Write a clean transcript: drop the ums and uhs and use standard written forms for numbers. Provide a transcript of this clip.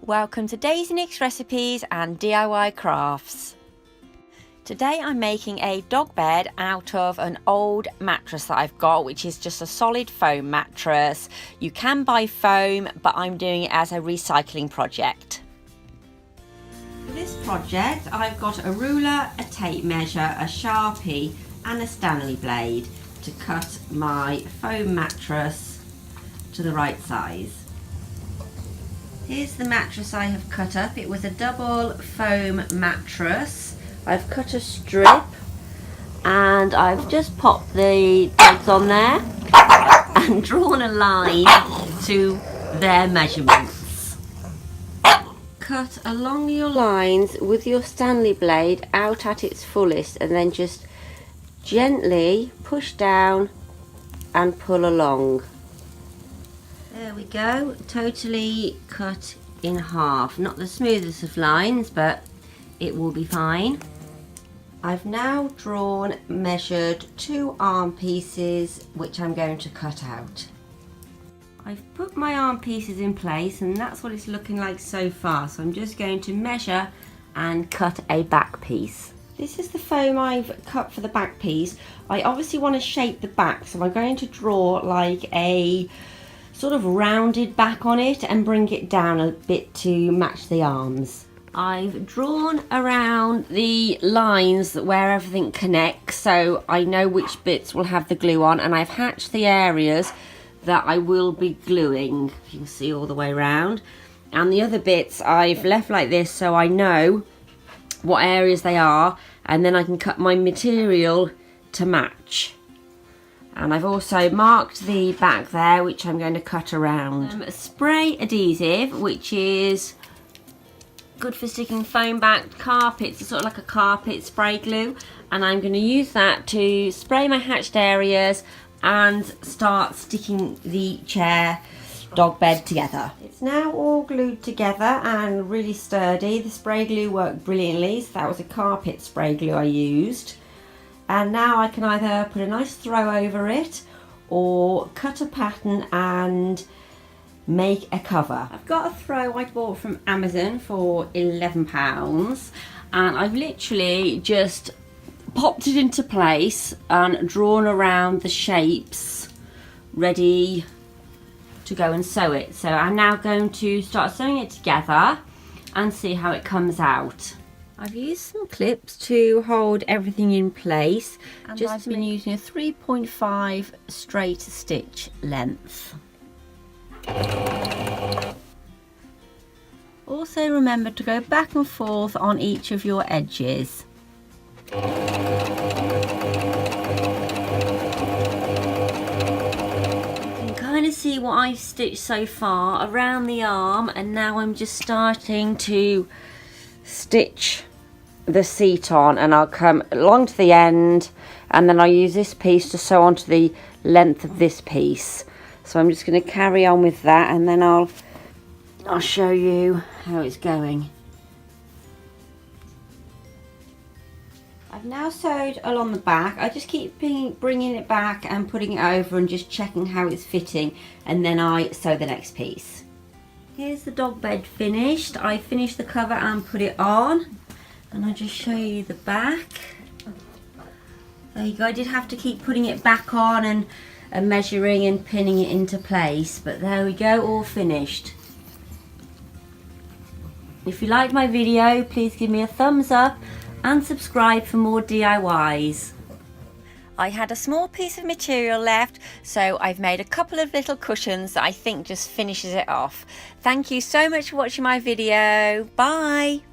Welcome to Daisy Nick's Recipes and DIY Crafts. Today I'm making a dog bed out of an old mattress that I've got, which is just a solid foam mattress. You can buy foam, but I'm doing it as a recycling project. For this project I've got a ruler, a tape measure, a Sharpie and a Stanley blade to cut my foam mattress to the right size. Here's the mattress I have cut up. It was a double foam mattress. I've cut a strip and I've just popped the legs on there and drawn a line to their measurements. Cut along your lines with your Stanley blade out at its fullest and then just gently push down and pull along. There we go, totally cut in half. Not the smoothest of lines, but it will be fine. I've now measured 2 arm pieces, which I'm going to cut out. I've put my arm pieces in place and that's what it's looking like so far. So I'm just going to measure and cut a back piece. This is the foam I've cut for the back piece. I obviously want to shape the back, so I'm going to draw like a sort of rounded back on it and bring it down a bit to match the arms. I've drawn around the lines where everything connects, so I know which bits will have the glue on, and I've hatched the areas that I will be gluing, if you can see all the way around, and the other bits I've left like this so I know what areas they are, and then I can cut my material to match. And I've also marked the back there, which I'm going to cut around. Spray adhesive, which is good for sticking foam backed carpets. It's sort of like a carpet spray glue, and I'm going to use that to spray my hatched areas and start sticking the chair dog bed together. It's now all glued together and really sturdy. The spray glue worked brilliantly, so that was a carpet spray glue I used. And now I can either put a nice throw over it or cut a pattern and make a cover. I've got a throw I bought from Amazon for £11, and I've literally just popped it into place and drawn around the shapes ready to go and sew it. So I'm now going to start sewing it together and see how it comes out. I've used some clips to hold everything in place, and I've been using a 3.5 straight stitch length. Also remember to go back and forth on each of your edges. You can kind of see what I've stitched so far around the arm, and now I'm just starting to stitch the seat on, and I'll come along to the end and then I'll use this piece to sew onto the length of this piece. So I'm just going to carry on with that, and then I'll show you how it's going. I've now sewed along the back. I just keep bringing it back and putting it over and just checking how it's fitting, and then I sew the next piece. Here's the dog bed finished. I finished the cover and put it on, and I'll just show you the back. There you go. I did have to keep putting it back on and measuring and pinning it into place, but there we go, all finished. If you liked my video, please give me a thumbs up and subscribe for more DIYs. I had a small piece of material left, so I've made a couple of little cushions that I think just finishes it off. Thank you so much for watching my video. Bye!